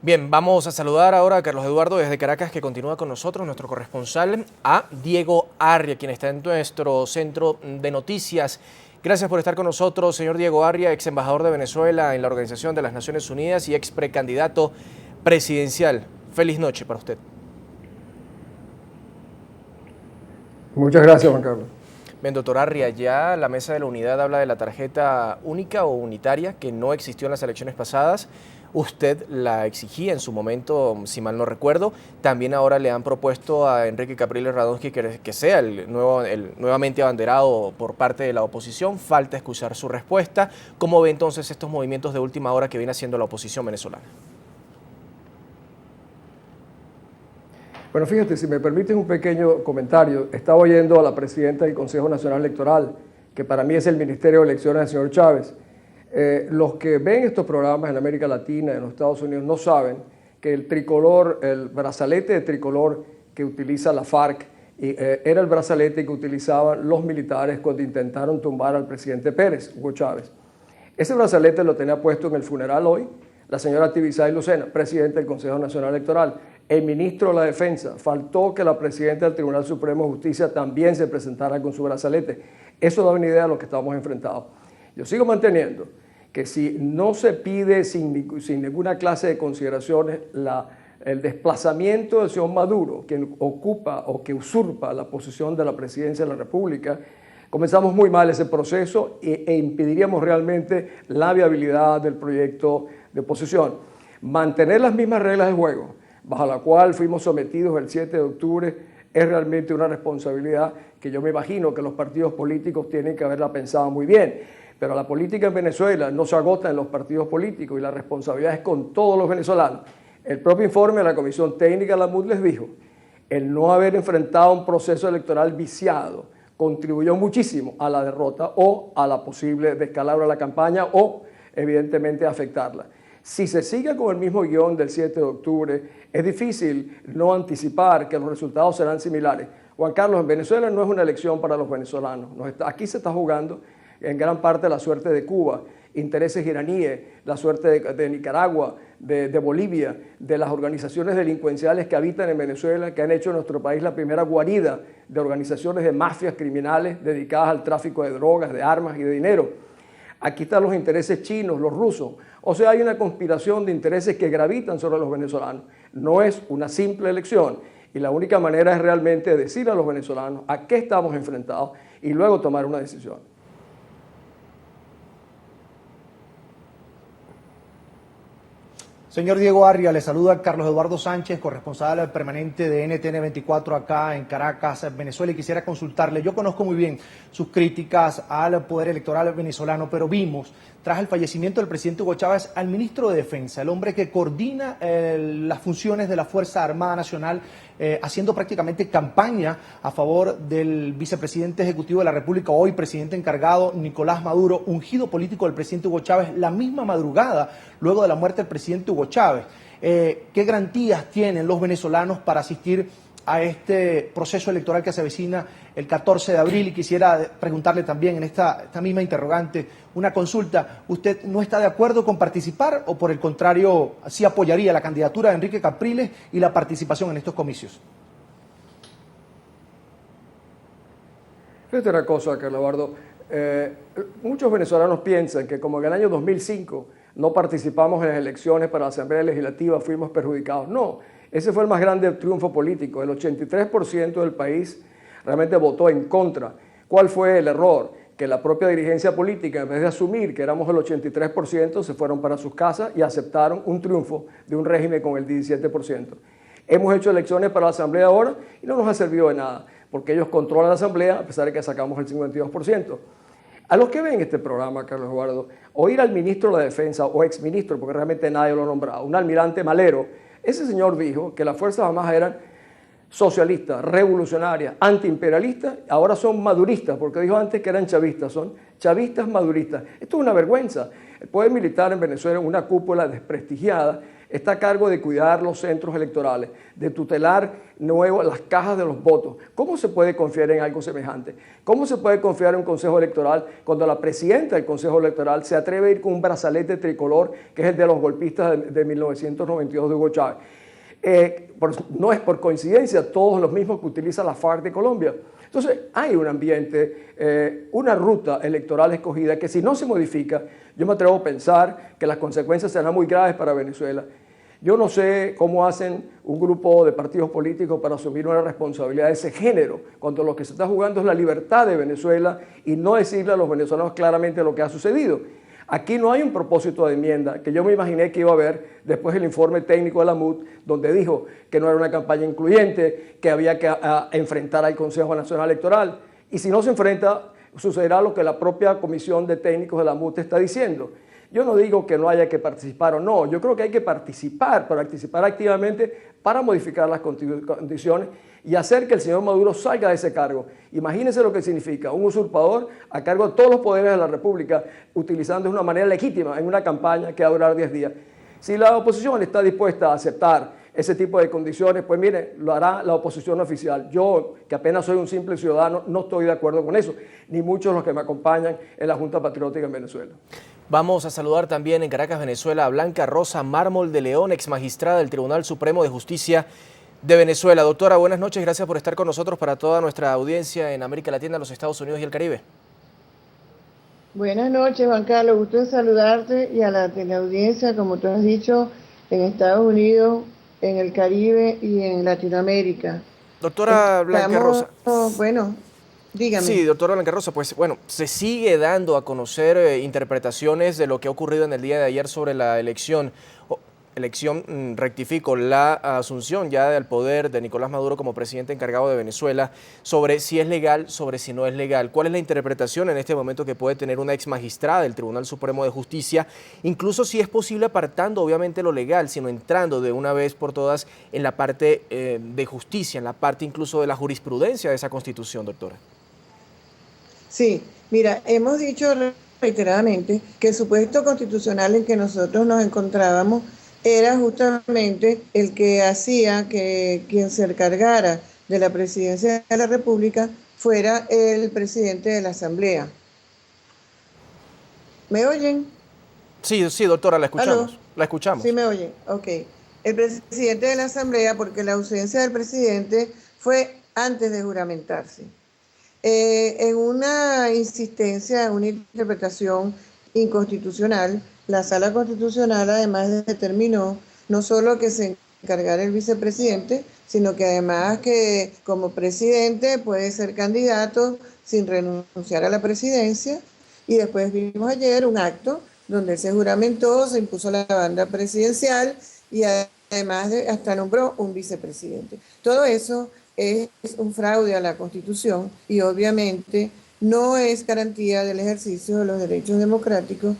Bien, vamos a saludar ahora a Carlos Eduardo desde Caracas, que continúa con nosotros, nuestro corresponsal, a Diego Arria, quien está en nuestro centro de noticias. Gracias por estar con nosotros, señor Diego Arria, ex embajador de Venezuela en la Organización de las Naciones Unidas y ex precandidato presidencial. Feliz noche para usted. Muchas gracias, Juan Carlos. Bien, doctor Arria, ya la Mesa de la Unidad habla de la tarjeta única o unitaria que no existió en las elecciones pasadas. Usted la exigía en su momento, si mal no recuerdo. También ahora le han propuesto a Enrique Capriles Radonsky que sea el nuevamente abanderado por parte de la oposición. Falta escuchar su respuesta. ¿Cómo ve entonces estos movimientos de última hora que viene haciendo la oposición venezolana? Bueno, fíjate, si me permites un pequeño comentario. Estaba oyendo a la presidenta del Consejo Nacional Electoral, que para mí es el Ministerio de Elecciones del señor Chávez. Los que ven estos programas en América Latina, en los Estados Unidos, no saben que el tricolor, el brazalete de tricolor que utiliza la FARC, era el brazalete que utilizaban los militares cuando intentaron tumbar al presidente Pérez, Hugo Chávez. Ese brazalete lo tenía puesto en el funeral hoy la señora Tibisay Lucena, presidenta del Consejo Nacional Electoral. El ministro de la Defensa, faltó que la presidenta del Tribunal Supremo de Justicia también se presentara con su brazalete. Eso da una idea de lo que estamos enfrentados. Yo sigo manteniendo que si no se pide sin ninguna clase de consideraciones el desplazamiento del señor Maduro, quien ocupa o que usurpa la posición de la presidencia de la República, comenzamos muy mal ese proceso e impediríamos realmente la viabilidad del proyecto de oposición. Mantener las mismas reglas de juego, bajo la cual fuimos sometidos el 7 de octubre, es realmente una responsabilidad que yo me imagino que los partidos políticos tienen que haberla pensado muy bien. Pero la política en Venezuela no se agota en los partidos políticos y la responsabilidad es con todos los venezolanos. El propio informe de la Comisión Técnica de la MUD les dijo, el no haber enfrentado un proceso electoral viciado contribuyó muchísimo a la derrota o a la posible descalabro de la campaña o evidentemente a afectarla. Si se sigue con el mismo guión del 7 de octubre, es difícil no anticipar que los resultados serán similares. Juan Carlos, en Venezuela no es una elección para los venezolanos. Aquí se está jugando en gran parte la suerte de Cuba, intereses iraníes, la suerte de Nicaragua, de Bolivia, de las organizaciones delincuenciales que habitan en Venezuela, que han hecho de nuestro país la primera guarida de organizaciones de mafias criminales dedicadas al tráfico de drogas, de armas y de dinero. Aquí están los intereses chinos, los rusos. O sea, hay una conspiración de intereses que gravitan sobre los venezolanos. No es una simple elección y la única manera es realmente decir a los venezolanos a qué estamos enfrentados y luego tomar una decisión. Señor Diego Arria, le saluda Carlos Eduardo Sánchez, corresponsal permanente de NTN 24 acá en Caracas, Venezuela, y quisiera consultarle. Yo conozco muy bien sus críticas al poder electoral venezolano, pero vimos, tras el fallecimiento del presidente Hugo Chávez, al ministro de Defensa, el hombre que coordina las funciones de la Fuerza Armada Nacional, haciendo prácticamente campaña a favor del vicepresidente ejecutivo de la República, hoy presidente encargado, Nicolás Maduro, ungido político del presidente Hugo Chávez, la misma madrugada, luego de la muerte del presidente Hugo Chávez. ¿Qué garantías tienen los venezolanos para asistir a este proceso electoral que se avecina el 14 de abril? Y quisiera preguntarle también en esta misma interrogante una consulta. ¿Usted no está de acuerdo con participar o por el contrario sí apoyaría la candidatura de Enrique Capriles y la participación en estos comicios? Fíjate una cosa, Carlos Eduardo. Muchos venezolanos piensan que como en el año 2005 no participamos en las elecciones para la Asamblea Legislativa, fuimos perjudicados. No, ese fue el más grande triunfo político. El 83% del país realmente votó en contra. ¿Cuál fue el error? Que la propia dirigencia política, en vez de asumir que éramos el 83%, se fueron para sus casas y aceptaron un triunfo de un régimen con el 17%. Hemos hecho elecciones para la Asamblea ahora y no nos ha servido de nada, porque ellos controlan la Asamblea a pesar de que sacamos el 52%. A los que ven este programa, Carlos Eduardo, oír al ministro de la Defensa o exministro, porque realmente nadie lo ha nombrado, un almirante Malero, ese señor dijo que las Fuerzas Armadas eran socialistas, revolucionarias, antiimperialistas, ahora son maduristas, porque dijo antes que eran chavistas, son chavistas maduristas. Esto es una vergüenza. El poder militar en Venezuela es una cúpula desprestigiada está a cargo de cuidar los centros electorales, de tutelar las cajas de los votos. ¿Cómo se puede confiar en algo semejante? ¿Cómo se puede confiar en un consejo electoral cuando la presidenta del consejo electoral se atreve a ir con un brazalete tricolor, que es el de los golpistas de 1992 de Hugo Chávez? No es por coincidencia, todos los mismos que utiliza la FARC de Colombia. Entonces, hay un ambiente, una ruta electoral escogida que si no se modifica, yo me atrevo a pensar que las consecuencias serán muy graves para Venezuela. Yo no sé cómo hacen un grupo de partidos políticos para asumir una responsabilidad de ese género, cuando lo que se está jugando es la libertad de Venezuela y no decirle a los venezolanos claramente lo que ha sucedido. Aquí no hay un propósito de enmienda, que yo me imaginé que iba a haber después del informe técnico de la MUD, donde dijo que no era una campaña incluyente, que había que enfrentar al Consejo Nacional Electoral. Y si no se enfrenta, sucederá lo que la propia Comisión de Técnicos de la MUD está diciendo. Yo no digo que no haya que participar o no, yo creo que hay que participar activamente para modificar las condiciones y hacer que el señor Maduro salga de ese cargo. Imagínense lo que significa un usurpador a cargo de todos los poderes de la República, utilizando de una manera legítima en una campaña que va a durar 10 días. Si la oposición está dispuesta a aceptar ese tipo de condiciones, pues mire, lo hará la oposición oficial. Yo, que apenas soy un simple ciudadano, no estoy de acuerdo con eso, ni muchos de los que me acompañan en la Junta Patriótica en Venezuela. Vamos a saludar también en Caracas, Venezuela, a Blanca Rosa Mármol de León, ex magistrada del Tribunal Supremo de Justicia de Venezuela. Doctora, buenas noches, gracias por estar con nosotros para toda nuestra audiencia en América Latina, los Estados Unidos y el Caribe. Buenas noches, Juan Carlos, gusto en saludarte y a la teleaudiencia, como tú has dicho, en Estados Unidos, en el Caribe y en Latinoamérica. Doctora Blanca Rosa. Bueno, dígame. Sí, doctora Blanca Rosa, pues bueno, se sigue dando a conocer interpretaciones de lo que ha ocurrido en el día de ayer sobre la rectifico, la asunción ya del poder de Nicolás Maduro como presidente encargado de Venezuela, sobre si es legal, sobre si no es legal. ¿Cuál es la interpretación en este momento que puede tener una ex magistrada del Tribunal Supremo de Justicia? Incluso si es posible apartando obviamente lo legal, sino entrando de una vez por todas en la parte de justicia, en la parte incluso de la jurisprudencia de esa Constitución, doctora. Sí, mira, hemos dicho reiteradamente que el supuesto constitucional en que nosotros nos encontrábamos era justamente el que hacía que quien se encargara de la presidencia de la República fuera el presidente de la Asamblea. ¿Me oyen? Sí, doctora, la escuchamos. ¿Aló? La escuchamos. Sí, me oyen. Ok. El presidente de la Asamblea, porque la ausencia del presidente fue antes de juramentarse. En una insistencia, en una interpretación inconstitucional, la Sala Constitucional además determinó no solo que se encargara el vicepresidente, sino que además que como presidente puede ser candidato sin renunciar a la presidencia. Y después vimos ayer un acto donde él se juramentó, se impuso la banda presidencial y además hasta nombró un vicepresidente. Todo eso es un fraude a la Constitución y obviamente no es garantía del ejercicio de los derechos democráticos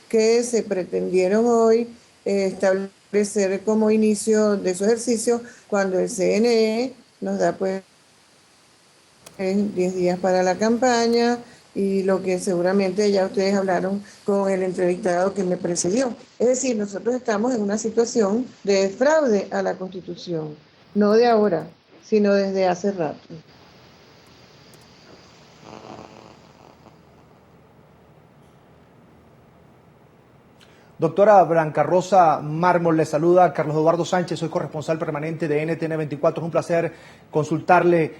que se pretendieron hoy establecer como inicio de su ejercicio cuando el CNE nos da pues 10 días para la campaña y lo que seguramente ya ustedes hablaron con el entrevistado que me precedió. Es decir, nosotros estamos en una situación de fraude a la Constitución, no de ahora, sino desde hace rato. Doctora Blanca Rosa Mármol, le saluda Carlos Eduardo Sánchez, soy corresponsal permanente de NTN 24. Es un placer consultarle.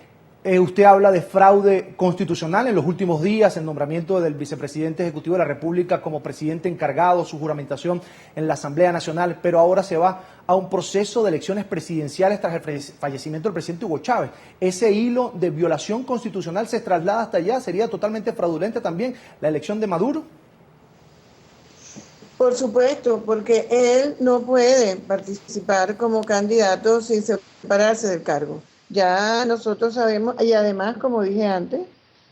Usted habla de fraude constitucional en los últimos días, el nombramiento del vicepresidente ejecutivo de la República como presidente encargado, su juramentación en la Asamblea Nacional, pero ahora se va a un proceso de elecciones presidenciales tras el fallecimiento del presidente Hugo Chávez. Ese hilo de violación constitucional se traslada hasta allá, ¿sería totalmente fraudulenta también la elección de Maduro? Por supuesto, porque él no puede participar como candidato sin separarse del cargo. Ya nosotros sabemos, y además, como dije antes,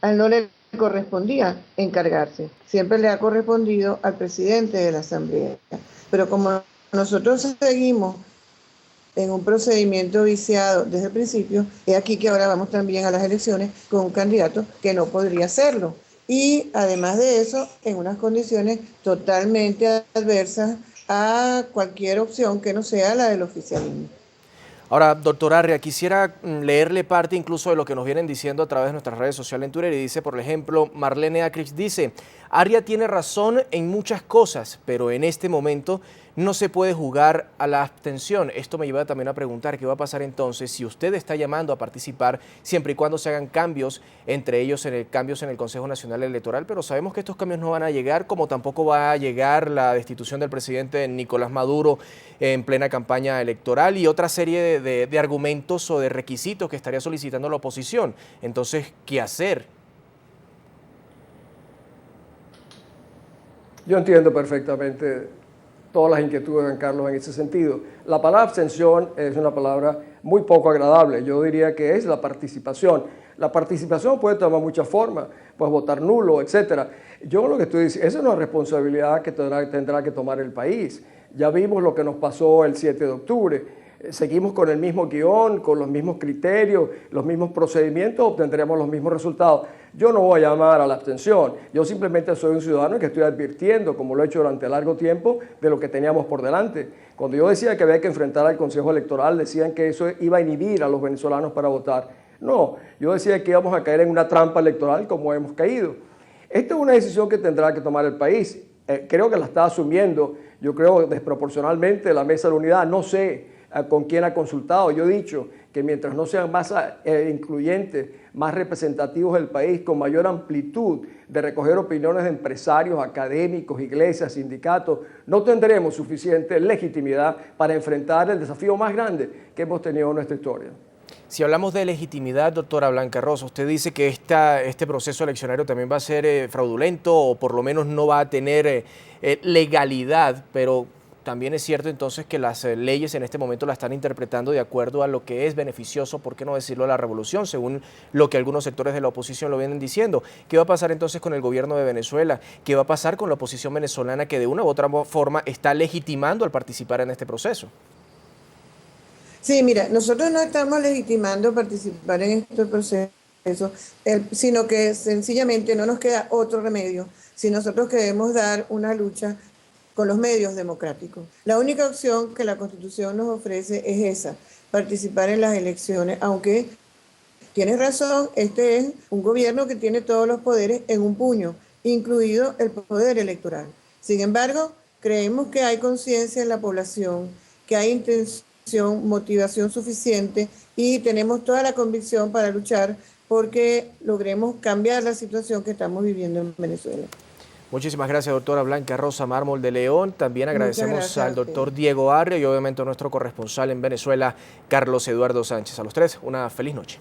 a él no le correspondía encargarse. Siempre le ha correspondido al presidente de la Asamblea. Pero como nosotros seguimos en un procedimiento viciado desde el principio, es aquí que ahora vamos también a las elecciones con un candidato que no podría hacerlo. Y además de eso, en unas condiciones totalmente adversas a cualquier opción que no sea la del oficialismo. Ahora, doctor Arria, quisiera leerle parte incluso de lo que nos vienen diciendo a través de nuestras redes sociales en Twitter y dice, por ejemplo, Marlene Acrix dice, Arria tiene razón en muchas cosas, pero en este momento no se puede jugar a la abstención. Esto me lleva también a preguntar qué va a pasar entonces si usted está llamando a participar siempre y cuando se hagan cambios, entre ellos cambios en el Consejo Nacional Electoral, pero sabemos que estos cambios no van a llegar, como tampoco va a llegar la destitución del presidente Nicolás Maduro en plena campaña electoral y otra serie de argumentos o de requisitos que estaría solicitando la oposición. Entonces, ¿qué hacer? Yo entiendo perfectamente todas las inquietudes de Carlos en ese sentido. La palabra abstención es una palabra muy poco agradable. Yo diría que es la participación. La participación puede tomar muchas formas, puedes votar nulo, etc. Yo lo que estoy diciendo, esa es una responsabilidad que tendrá que tomar el país. Ya vimos lo que nos pasó el 7 de octubre. Seguimos con el mismo guión, con los mismos criterios, los mismos procedimientos, obtendremos los mismos resultados. Yo no voy a llamar a la abstención, yo simplemente soy un ciudadano que estoy advirtiendo, como lo he hecho durante largo tiempo, de lo que teníamos por delante. Cuando yo decía que había que enfrentar al Consejo Electoral, decían que eso iba a inhibir a los venezolanos para votar. No, yo decía que íbamos a caer en una trampa electoral como hemos caído. Esta es una decisión que tendrá que tomar el país. Creo que la está asumiendo, yo creo desproporcionalmente, la Mesa de la Unidad, no sé con quién ha consultado. Yo he dicho que mientras no sean más incluyentes, más representativos del país, con mayor amplitud de recoger opiniones de empresarios, académicos, iglesias, sindicatos, no tendremos suficiente legitimidad para enfrentar el desafío más grande que hemos tenido en nuestra historia. Si hablamos de legitimidad, doctora Blanca Rosa, usted dice que este proceso eleccionario también va a ser fraudulento o por lo menos no va a tener legalidad, pero también es cierto entonces que las leyes en este momento la están interpretando de acuerdo a lo que es beneficioso, por qué no decirlo, a la revolución, según lo que algunos sectores de la oposición lo vienen diciendo. ¿Qué va a pasar entonces con el gobierno de Venezuela? ¿Qué va a pasar con la oposición venezolana que de una u otra forma está legitimando al participar en este proceso? Sí, mira, nosotros no estamos legitimando participar en este proceso, sino que sencillamente no nos queda otro remedio si nosotros queremos dar una lucha con los medios democráticos. La única opción que la Constitución nos ofrece es esa, participar en las elecciones, aunque tienes razón, este es un gobierno que tiene todos los poderes en un puño, incluido el poder electoral. Sin embargo, creemos que hay conciencia en la población, que hay intención, motivación suficiente y tenemos toda la convicción para luchar porque logremos cambiar la situación que estamos viviendo en Venezuela. Muchísimas gracias, doctora Blanca Rosa Mármol de León. También agradecemos al doctor Diego Arria y obviamente a nuestro corresponsal en Venezuela, Carlos Eduardo Sánchez. A los tres, una feliz noche.